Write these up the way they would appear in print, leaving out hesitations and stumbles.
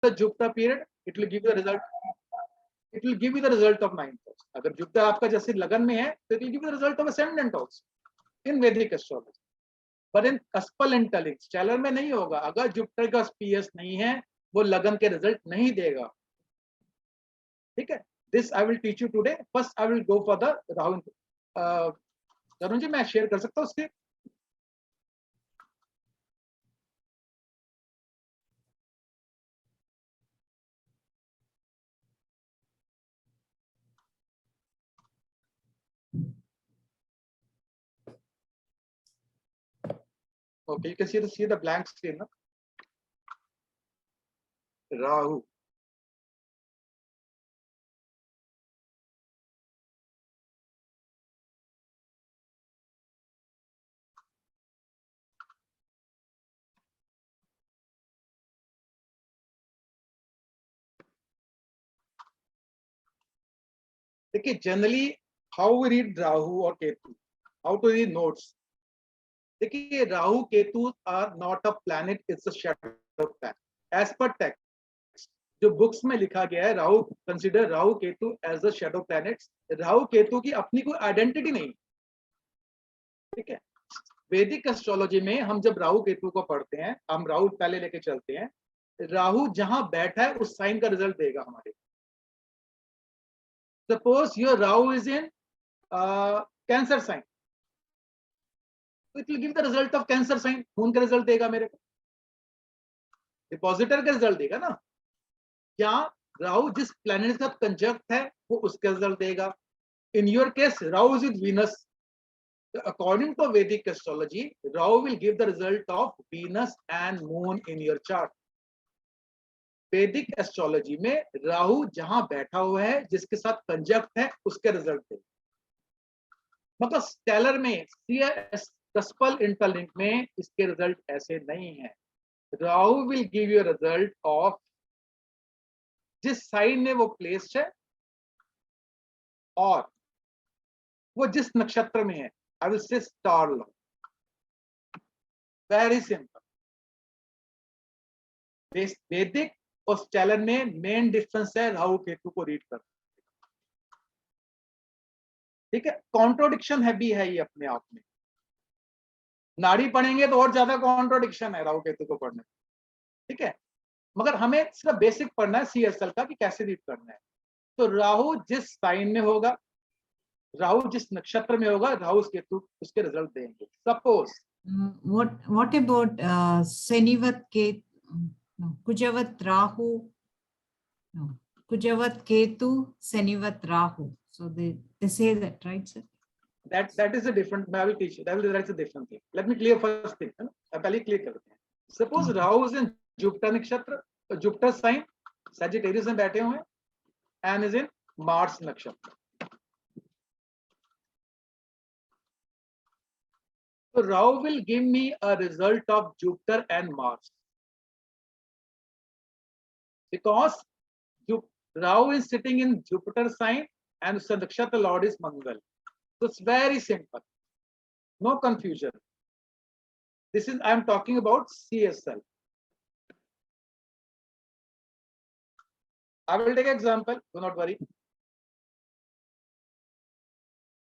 the Jupiter period, it will give you the result. It will give you the result of 9th house. अगर Jupiter आपका जैसे लगन में है, तो it will give you the result of ascendant house in Vedic astrology. But in Cuspal Interlink, stellar में नहीं होगा. अगर Jupiter का PS नहीं है, वो लगन के result नहीं देगा. ठीक है? This I will teach you today. First I will go for the Rahu. करुण जी मैं शेयर कर सकता हूँ उसके? Okay, you can see the blank screen. No? Rahu. देखिए generally how we read Rahu और Ketu, how to read notes. देखिए Rahu Ketu are not a planet, it's a shadow planet. As per text जो books में लिखा गया है, Rahu consider Rahu Ketu as a shadow planets. Rahu Ketu की अपनी कोई आइडेंटिटी नहीं. ठीक है? वैदिक एस्ट्रोलॉजी में हम जब राहु केतु को पढ़ते हैं, हम राहु पहले लेके चलते हैं. राहु जहां बैठा है उस साइन का रिजल्ट देगा हमारे. Suppose your Rahu is in Cancer sign, it will give the result of Cancer sign. खून का रिजल्ट देगा मेरे को, डिपॉजिटर का रिजल्ट देगा ना. क्या राहु जिस प्लैनेट के साथ कंजक्ट है वो उसका रिजल्ट देगा. In your case Rahu is with Venus. According to Vedic astrology, Rahu will give the result of Venus and Moon in your chart. वैदिक एस्ट्रोलॉजी में राहु जहां बैठा हुआ है, जिसके साथ कंजक्ट है, उसके रिजल्ट देगा. मतलब स्टेलर में, कस्पल इंटरलिंक में इसके रिजल्ट ऐसे नहीं है. Rahu will give you result of जिस साइन में वो प्लेस्ड है और वो जिस नक्षत्र में है. I will say star law. Very simple. वैदिक और स्टेलर में मेन डिफरेंस है राहु केतु को रीड करना. ठीक है? कॉन्ट्रोडिक्शन है भी है ये अपने आप में. नाड़ी पढ़ेंगे तो और ज्यादा कॉन्ट्रोडिक्शन है राहु केतु को पढ़ने. ठीक है? मगर हमें सिर्फ बेसिक पढ़ना है CSL का कि कैसे रीड करना है. तो राहु जिस साइन में होगा, राहु जिस नक्षत्र में होगा, राहु केतु उसके रिजल्ट देंगे. Suppose what about Senivat Ketu? No, Kujavat Rahu. No, Kujavat Ketu, Senivat Rahu. So they say that, right, sir? That is a different. I will teach you. That's a different thing. Let me clear first thing. पहले clear करते हैं. Suppose Rahu is in Jupiter नक्षत्र, Jupiter sign, Sagittarius में बैठे हुए हैं, and is in Mars नक्षत्र. So Rahu will give me a result of Jupiter and Mars. Because Rahu is sitting in Jupiter sign and the nakshatra lord is Mangal. So it's very simple. No confusion. This is I am talking about CSL. I will take an example. Do not worry.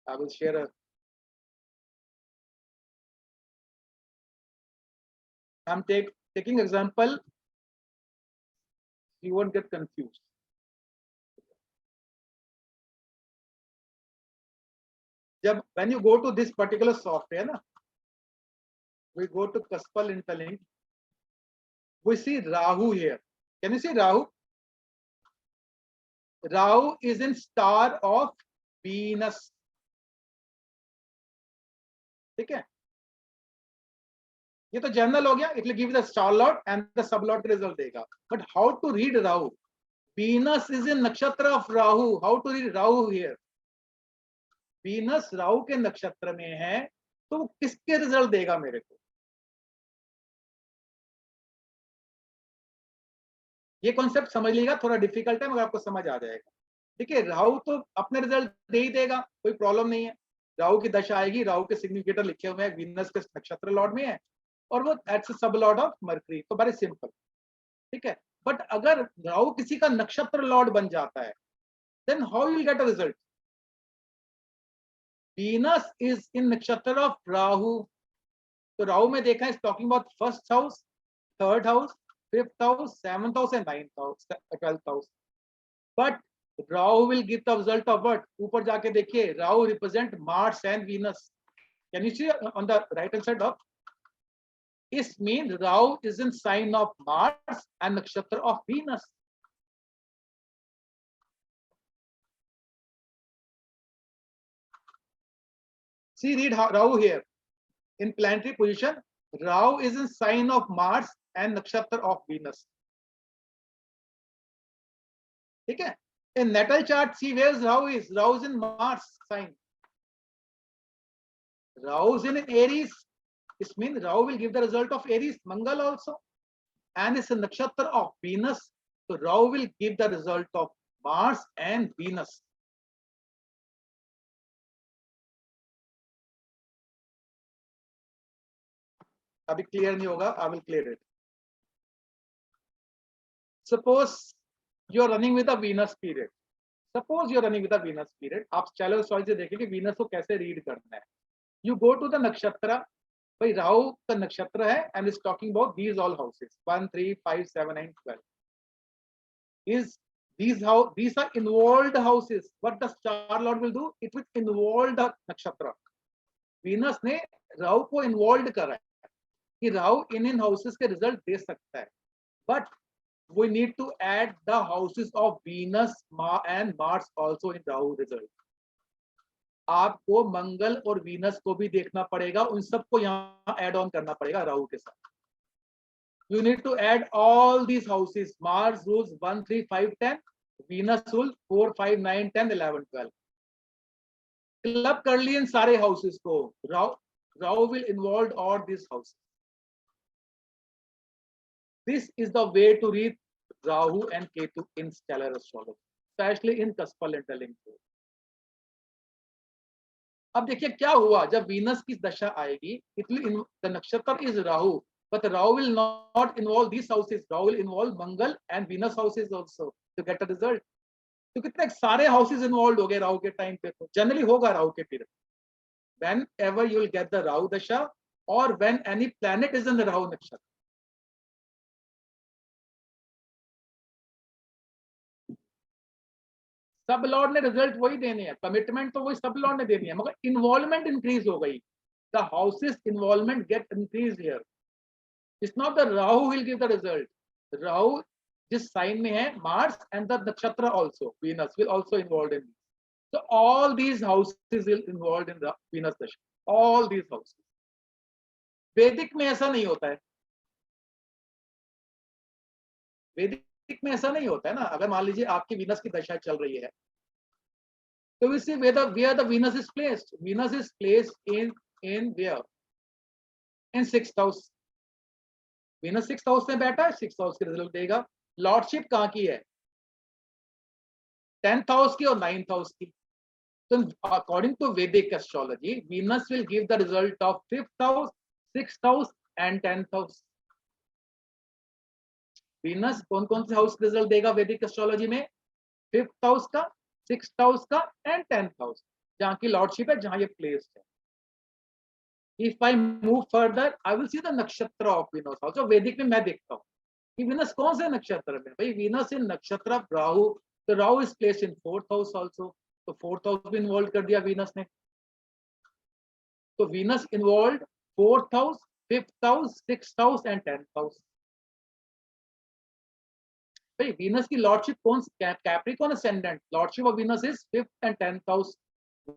I will share a. I'm taking example. You won't get confused. When you go to this particular software, na, we go to Cuspal Interlink. We see Rahu here. Can you see Rahu? Rahu is in star of Venus. ठीक है? ये तो general हो गया. It will give you the star lord and the sub lord result देगा. But how to read Rahu? Venus is in nakshatra of Rahu. How to read Rahu here? Venus Rahu के नक्षत्र में है, तो किसके result देगा मेरे को? ये कॉन्सेप्ट समझ लीजिएगा. थोड़ा डिफिकल्ट है मगर आपको समझ आ जाएगा. ठीक है? राहु तो अपने रिजल्ट दे ही देगा, कोई प्रॉब्लम नहीं है. राहु की दशा आएगी, राहु के सिग्निफिकेटर लिखे हुए हैं, वीनस के नक्षत्र लॉर्ड में है और वो एट्स सब लॉर्ड ऑफ मर्करी. तो बड़े सिंपल. ठीक है? बट अगर राहु किसी का नक्षत्र लॉर्ड बन जाता है, then how you will get a result? Venus is in nakshatra of Rahu, तो राहु में देखा है talking about first house, third house, fifth house, seventh house and ninth house, twelfth house. But Rahu will give the result of what? ऊपर जाके देखिए, Rahu represent Mars and Venus. Can you see on the right hand side of? This means Rahu is in sign of Mars and nakshatra of Venus. See, read Rahu here. In planetary position, Rahu is in sign of Mars and nakshatra of Venus. ठीक है? In natal chart, see where Rahu is. Rahu is in Mars sign. Rahu is in Aries. This means Rahu will give the result of Aries, Mangal also. And it's a nakshatra of Venus. So Rahu will give the result of Mars and Venus. अभी clear नहीं होगा, I will clear it. Suppose you are running with a Venus period. Suppose you are running with a Venus period. आप चैनल सॉइल से देखेंगे Venus को कैसे रीड करना है. यू गो टू द नक्षत्र. भाई राहु का नक्षत्र है and is talking about these all houses 1 3 5 7 9 12. Is these are involved houses. What the star lord will do? It will involve the nakshatra. Venus ने राहु को इन्वॉल्व करा है कि राहु इन हाउसेस के रिजल्ट दे सकता है. But we need to add the houses of Venus and Mars also in Rahu result. आपको मंगल और वीनस को भी देखना पड़ेगा, उन सबको यहाँ ऐड ऑन करना पड़ेगा राहु के साथ. You need to add all these houses. Mars rules 1 3 5 10, Venus rules 4 5 9 10 11 12. Club कर लिए इन सारे हाउसेस को. Rahu will involve all these houses. This is the way to read Rahu and Ketu in stellar astrology, especially in Cuspal Interlink. अब देखिए क्या हुआ जब Venus की दशा आएगी. The nakshatra is Rahu, but Rahu will not involve these houses. Rahu will involve Mangal and Venus houses also to get a result. तो कितने सारे हाउसेस इन्वॉल्व हो गए राहु के टाइम पे. तो जनरली होगा राहु के period. Whenever you will get the Rahu dasha or when any planet is in the Rahu nakshatra. सब लॉर्ड ने रिजल्ट वही देने हैं, कमिटमेंट तो वही सब लॉर्ड ने देनी है, मगर इन्वॉल्वमेंट इंक्रीज हो गई. The houses involvement gate increase here. It's not the Rahu will give the result. Rahu जिस साइन में है मार्स एंड द नक्षत्र also Venus will also involved in. So all these houses will involved in the Venus dasha. All these houses. वैदिक में ऐसा नहीं होता है. वैदिक में ऐसा नहीं होता है ना. अगर मान लीजिए आपकी वीनस की दशा चल रही है, तो we see where the Venus is placed. Venus is placed in where? In sixth house. Venus sixth house में बैठा है, sixth house के रिजल्ट देगा. लॉर्डशिप कहाँ की है? 10th house की और 9th house की. So according to Vedic astrology, Venus will give the result of 5th house, 6th house and 10th house. Venus कौन-कौन से हाउस रिजल्ट देगा वैदिक एस्ट्रोलॉजी में? 5th हाउस का, 6th हाउस का एंड 10th हाउस, जहां की लॉर्डशिप है, जहां ये प्लेस्ड है. If I move further, I will see the nakshatra of Venus also. वैदिक में मैं देखता हूँ कि Venus कौन से नक्षत्र में. भाई Venus in नक्षत्र राहु, तो Rahu is placed in 4th house also. तो 4th हाउस भी इन्वॉल्व कर दिया वीनस ने. तो Venus involve 4th house, 5th house, 6th house and 10th house. भाई वीनस की लॉर्डशिप कौन? Capricorn ascendant. Lordship of Venus is 5th and 10th house.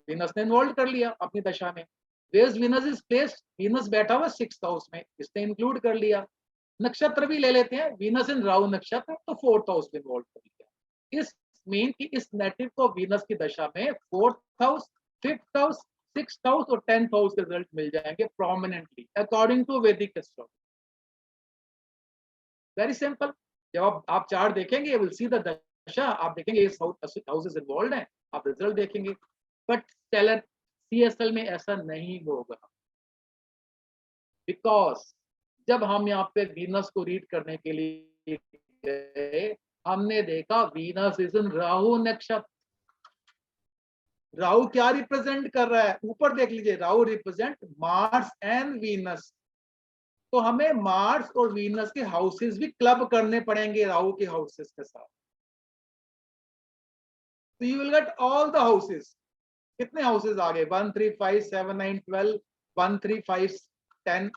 Venus ने इन्वॉल्व कर लिया अपनी दशा में. Where Venus is placed? Venus बैठा हुआ 6th हाउस में, इसने इंक्लूड कर लिया. नक्षत्र भी ले लेते हैं, वीनस इन राहु नक्षत्र, तो 4th हाउस में इन्वॉल्व कर लिया. इस मीन कि इस नेटिव को वीनस की दशा में 4th house, 5th house, 6th house और 10th हाउस के रिजल्ट मिल जाएंगे प्रोमिनेंटली अकॉर्डिंग टू वैदिक एस्ट्रोलॉजी. Very simple. जब आप चार्ट देखेंगे, विल सी द दशा, आप देखेंगे ये हाउसेस इन्वॉल्व हैं, आप रिजल्ट देखेंगे. बट स्टेलर सीएसएल में ऐसा नहीं होगा, बिकॉज जब हम यहाँ पे वीनस को रीड करने के लिए गए, हमने देखा वीनस इज इन राहु नक्षत्र। राहु क्या रिप्रेजेंट कर रहा है, ऊपर देख लीजिए, Rahu represent Mars and Venus. तो हमें मार्स और वीनस के हाउसेस भी क्लब करने पड़ेंगे राहु के हाउसेस के साथ। तो you will get all the houses. कितने हाउसेस आ गए, 1 3 5 7 9 12, 1 3 5 10,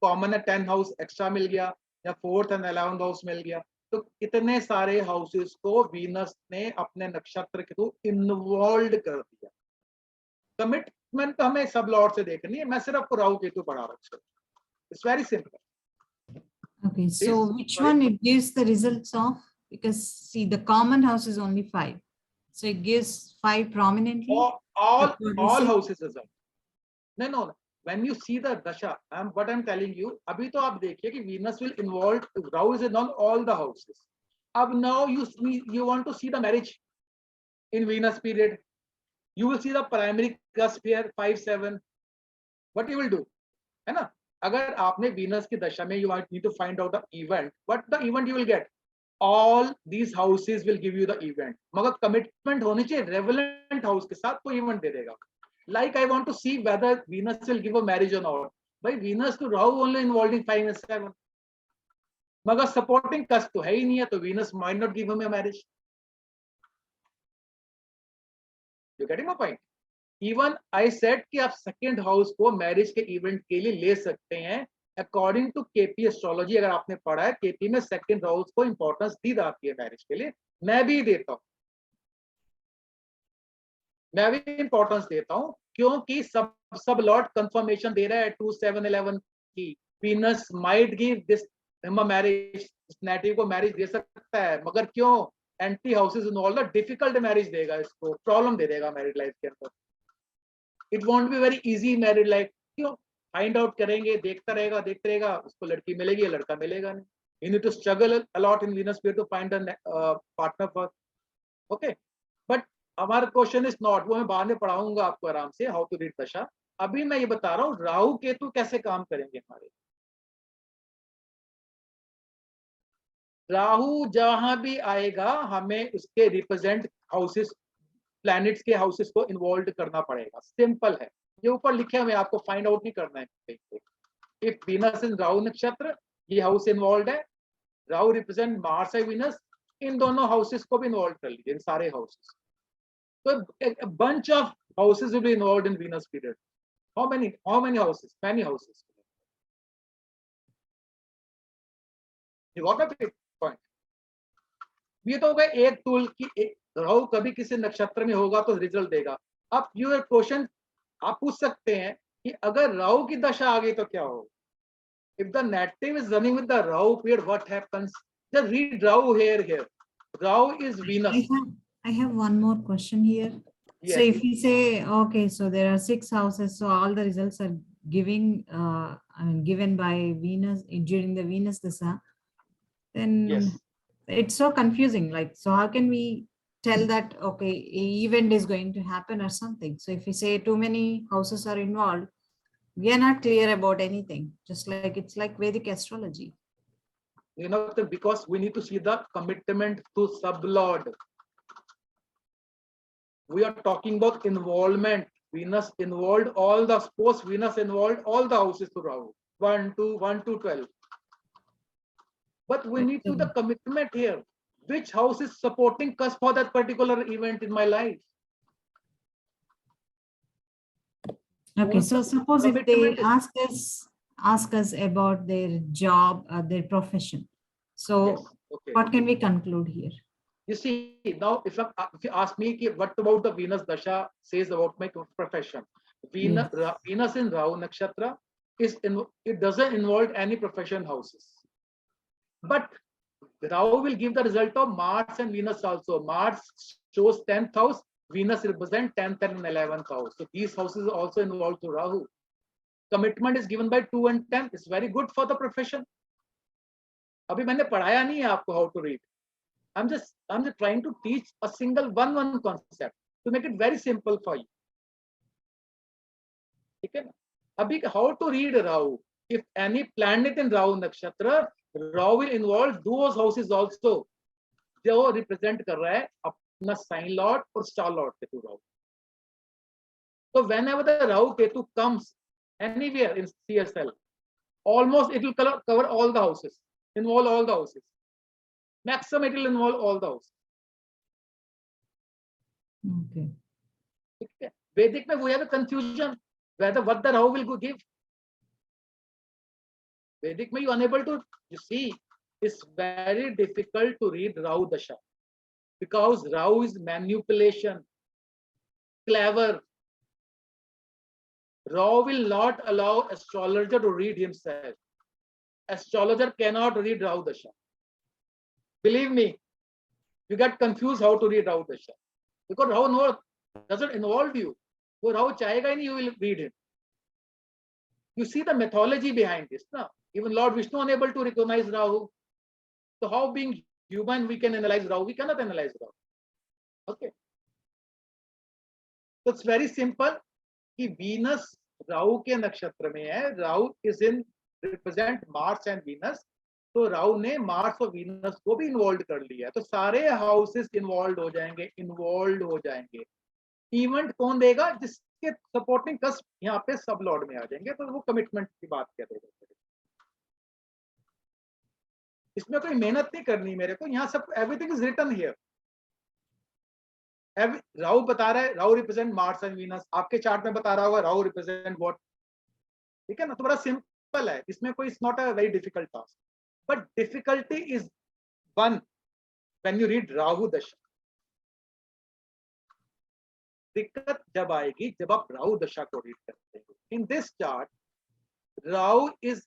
कॉमन है 10 हाउस एक्स्ट्रा मिल गया, या 4th एंड 11th हाउस मिल गया। तो कितने सारे हाउसेस को वीनस ने अपने नक्षत्र के थ्रू इन्वॉल्व कर दिया। कमिटमेंट तो हमें सब लॉर्ड से देखनी है, मैं सिर्फ आपको राहु केतु पढ़ा रहा हूँ। It's very simple. Okay, so which one it gives the results of? Because see, the common house is only 5, so it gives 5 prominently. all houses as well. No. When you see the dasha, what I'm telling you, अभी तो आप देखिए कि Venus will involve, Rahu is in all the houses. अब now you want to see the marriage in Venus period. You will see the primary cusp here 5 7. What you will do, है ना? अगर आपने Venus की दशा में you need to find out the event, what the event you will get, all these houses will give you the event. मगर commitment होनी चाहिए relevant house के साथ, तो event दे देगा. Like I want to see whether Venus will give a marriage or not. भाई Venus to Rahu only involved in 5 and 7. मगर supporting cusp तो है ही नहीं है, तो Venus might not give him a marriage. You getting my point? Even I said कि आप second house को मैरिज के इवेंट के लिए ले सकते हैं अकॉर्डिंग टू केपी एस्ट्रोलॉजी। अगर आपने पढ़ा है केपी में सेकेंड हाउस को इंपॉर्टेंस दी जाती है मैरिज के लिए, मैं भी देता हूं, मैं भी इंपॉर्टेंस देता हूं, क्योंकि सब लॉर्ड कंफर्मेशन दे रहा है 2 7 11 की Venus might give this marriage, native को मैरिज दे सकता है, मगर क्यों, anti houses involve, difficult marriage देगा, इसको प्रॉब्लम दे देगा मैरिड लाइफ के अंदर। It won't be very easy married life. क्यों, फाइंड आउट करेंगे, देखता रहेगा, उसको लड़की मिलेगी या लड़का मिलेगा नहीं। You need to struggle a lot in Venus period to find a partner for, okay. But हमारा क्वेश्चन इज नॉट, वो मैं बाद में पढ़ाऊंगा आपको आराम से, हाउ टू रीड दशा। अभी मैं ये बता रहा हूँ राहु केतु कैसे काम करेंगे हमारे। राहु जहां भी आएगा हमें उसके रिप्रेजेंट हाउसेस, प्लैनेट्स के हाउसेस को इन्वॉल्व करना पड़ेगा। सिंपल है, ये ऊपर लिखे हुए, आपको फाइंड आउट नहीं करना है। इफ वीनस इन राहु नक्षत्र, ये हाउस इन्वॉल्व है, राहु रिप्रेजेंट मार्स है, वीनस, इन दोनों हाउसेस को भी इन्वॉल्व कर लीजिए, इन सारे हाउसेस। तो bunch of houses will be involve in Venus period. How many houses, many houses. You got the point? ये तो हो गया एक टूल की, राहु कभी किसी नक्षत्र में होगा तो रिजल्ट देगा। अब ये क्वेश्चन आप पूछ सकते हैं कि अगर राहु की दशा आ गई तो क्या होगा। If the native is running with the Rahu period, what happens? Just read Rahu here. Rahu is Venus. I have one more question here. Yes. So if we say, okay, so there are 6 houses, so all the results are given by Venus during the Venus Dasa, then Yes. it's so confusing. Like, so how can we tell that, okay, event is going to happen or something? So if we say too many houses are involved, we are not clear about anything, just like it's like Vedic astrology. You know, because we need to see the commitment to sublord. We are talking about involvement. Venus involved all the, suppose Venus involved all the houses to Rahu, 1 to 12. But we need to the commitment here. Which house is supporting cusp for that particular event in my life? Okay, so suppose if they ask us about their job, their profession, so yes, okay, what can we conclude here? You see, now if you ask me what about the Venus dasha says about my profession, Venus, yes. Venus in Rahu nakshatra it doesn't involve any profession houses, but Rahu will give the result of Mars and Venus also. Mars shows 10th house, Venus represents 10th and 11th house. So these houses are also involved to Rahu. Commitment is given by 2 and 10. It's very good for the profession. अभी मैंने पढ़ाया नहीं है आपको how to read. I'm just trying to teach a single one concept to make it very simple for you. ठीक है ना? अभी how to read Rahu. If any planet in Rahu nakshatra Rahu will involve those houses also जो represent कर रहा है अपना sign Lord और star Lord Ketu Rahu. So whenever the Rahu Ketu comes anywhere in CSL, almost it will cover all the houses, involve all the houses. Maximum it will involve all the houses. Okay. Okay. Vedic mein we have a confusion whether what the Rahu will give. Vedic mein you unable to, you see, it's very difficult to read Rahu Dasha because Rahu is manipulation, clever. Rahu will not allow astrologer to read himself. Astrologer cannot read Rahu Dasha. Believe me, you get confused how to read Rahu Dasha because Rahu doesn't involve you. वो Rahu चाहेगा ही नहीं, you will read it. You see the mythology behind this, na? Even Lord Vishnu unable to recognize Rahu. So how being human we can analyze Rahu? We cannot analyze Rahu. Okay. So it's very simple. कि Venus Rahu के नक्षत्र में है. Rahu is in represent Mars and Venus. तो राहु ने Mars और Venus को भी इन्वॉल्व कर लिया है. तो सारे हाउसेस इन्वॉल्व हो जाएंगे. इवेंट कौन देगा? जिसके सपोर्टिंग कस्प यहाँ पे सब लॉर्ड में आ जाएंगे. तो वो कमिटमेंट की बात कर रहे हैं. इसमें कोई मेहनत नहीं करनी मेरे को. यहाँ सब everything is written here. Rahu बता रहा है Rahu represent Mars and Venus. आपके चार्ट में बता रहा होगा राहु रिप्रेजेंट व्हाट. ठीक है ना. तो बड़ा सिंपल है. इसमें कोई it's not a very difficult task. But difficulty is one when you read Rahu दशा. दिक्कत जब आएगी जब आप राहु दशा को रीड करते हैं. In this chart Rahu is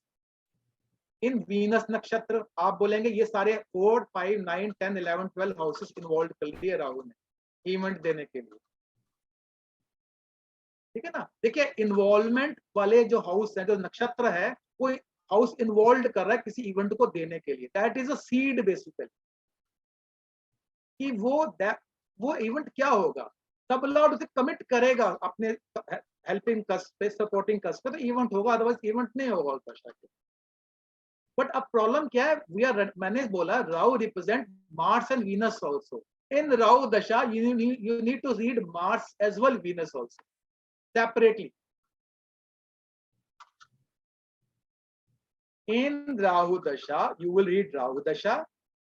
in Venus नक्षत्र. आप बोलेंगे ये सारे 4, 5, 9, 10, 11, 12 हाउसेस इन्वॉल्व कर लिए राहु ने इवेंट देने के लिए. ठीक है ना. देखिए इन्वॉल्वमेंट वाले जो हाउस है, जो नक्षत्र है, वो हाउस इन्वॉल्व कर रहा है किसी इवेंट को देने के लिए. That is a seed basically. कि वो इवेंट क्या होगा. सब लॉर्ड उसे कमिट करेगा अपने हेल्पिंग कस्ट पे, सपोर्टिंग कस्ट पे, तो इवेंट होगा. अदरवाइज इवेंट नहीं होगा उस दशा के. बट अब प्रॉब्लम क्या है. मैंने बोला Rahu represent Mars and Venus also. In Rahu dasha you need to read Mars as well Venus also separately. In Rahu Dasha, you will read Rahu Dasha,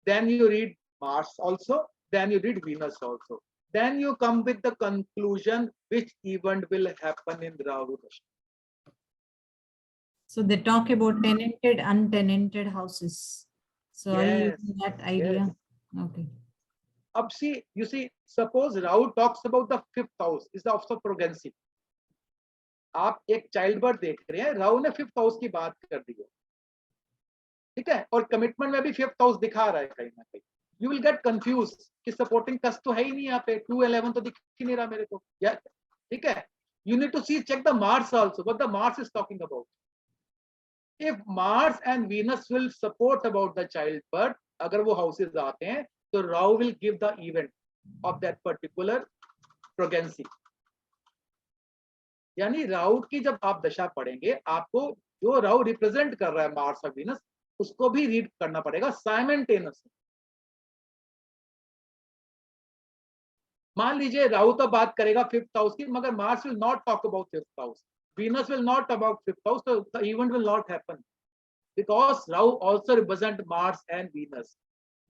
then you read Mars also, then you read Venus also. Then you come with the conclusion which event will happen in Rahu Dasha. So they talk about tenanted, untenanted houses. So are you using that idea? Yes. Okay. Ab see, you see, suppose Rahu talks about the 5th house, is the house of progeny. आप एक child birth देख रहे हैं, राहु ने 5th house की बात कर दी है. ठीक है. और कमिटमेंट में भी 5th हाउस दिखा रहा है कहीं ना कहीं. यू विल गेट कंफ्यूज कि सपोर्टिंग कस्ट तो है ही नहीं यहाँ पे. 2, 11 तो दिख ही नहीं रहा मेरे को. ठीक है. You need to see check the Mars also what the Mars is talking about. If Mars and Venus will support about the child birth, अगर वो हाउसेस आते हैं तो Rahu will give the event of that particular pregnancy. यानी राहु की जब आप दशा पढ़ेंगे, आपको जो राहु रिप्रेजेंट कर रहा है मार्स और वीनस, उसको भी रीड करना पड़ेगा साइमल्टेनियसली. मान लीजिए राहु तो बात करेगा 5th हाउस की, मगर Mars will not talk about 5th house, Venus will not about 5th house, तो the event will not happen because Rahu also represent Mars and Venus.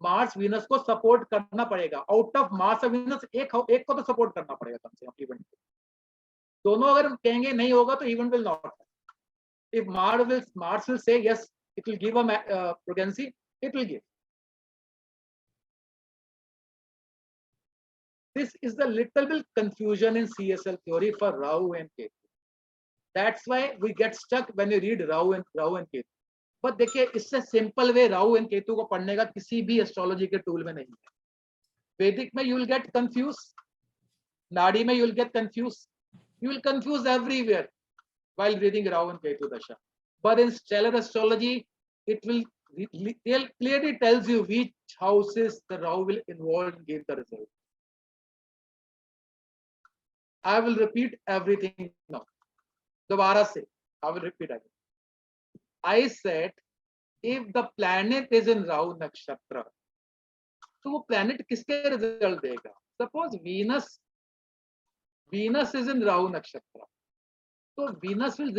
Mars Venus को सपोर्ट करना पड़ेगा. आउट ऑफ मार्स और Venus एक को तो support करना पड़ेगा कम से कम इवेंट. दोनों अगर कहेंगे नहीं होगा तो event will not. If Mars will say yes it will give a pregnancy, it will give. This is the little bit confusion in CSL theory for Rahu and Ketu. That's why we get stuck when you read Rahu and Ketu. But देखिए इससे simple way Rahu and Ketu को पढ़ने का किसी भी astrology के tool में नहीं है. वैदिक में यू विल गेट कंफ्यूज, नाड़ी में you will get confuse, you will confuse everywhere while reading Rahu and Ketu dasha. But in stellar astrology, it will clearly tells you which houses the Rahu will involve and give the result. I will repeat everything now. Dobara se, I will repeat again. I said if the planet is in Rahu nakshatra, तो वो planet किसके result देगा? Suppose Venus is in Rahu nakshatra, so Venus will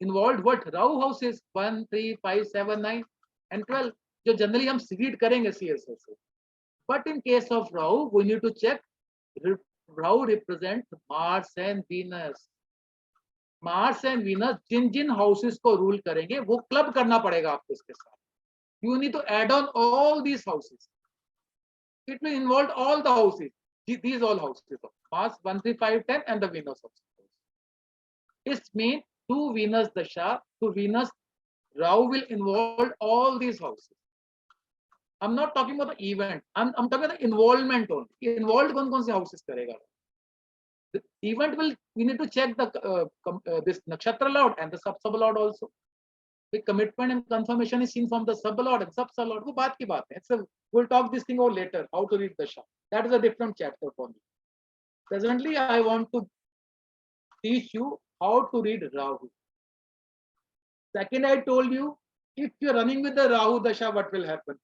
involve what? Rahu houses 1, 3, 5, 7, 9 and 12, जो generally हम read करेंगे CSS से. But in case of Rahu, we need to check. Rahu represents Mars and Venus. Mars and Venus जिन जिन houses को rule करेंगे वो club करना पड़ेगा आपको इसके साथ. You need to add on all these houses. It will involve all the houses, these all houses of Mars 1, 3, 5, 10 and the Venus also. It means to Venus dasha, to Venus Rahu will involve all these houses. I'm not talking about the event, I'm talking about the involvement only. Involved कौन से houses करेगा? The event will, we need to check the this nakshatra lord and the sub lord also. The commitment and confirmation is seen from the sub lord and sub lord. वो बात की बात है. So we'll talk this thing over later. How to read dasha. That is a different chapter for me. Presently, I want to teach you how to read Rahu. Second, I told you, if you're running with the Rahu dasha, what will happen?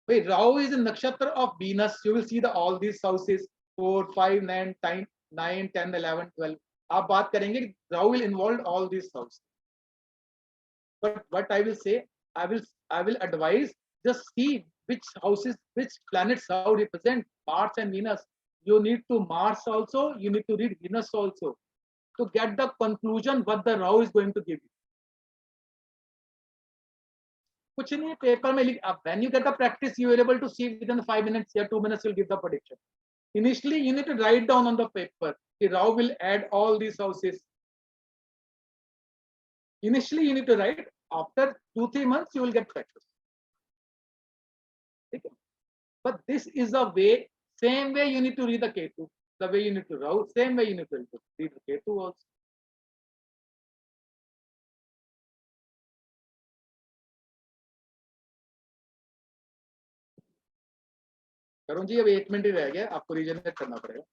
Wait, Rahu is a nakshatra of Venus. You will see the all these houses 4, 5, 9, 10, 11, 12. आप बात करेंगे Rahu will involve all these houses. But what I will say, I will advise, just see which houses, which planets Rahu represent, Mars and Venus. You need to Mars also, you need to read Venus also to get the conclusion what the Rahu is going to give you. कुछ नहीं paper में लिख. When you get the practice, you are able to see within 5 minutes or 2 minutes, you'll give the prediction. Initially, you need to write down on the paper. The Rahu will add all these houses. Initially, you need to write. After 2-3 months, you will get practice. Okay? But this is the way. Same way you need to read the Ketu. The way you need to Rahu, same way you need to read the Ketu also. करुण जी अब 1 minute ही रह गया, आपको regenerate करना पड़ेगा.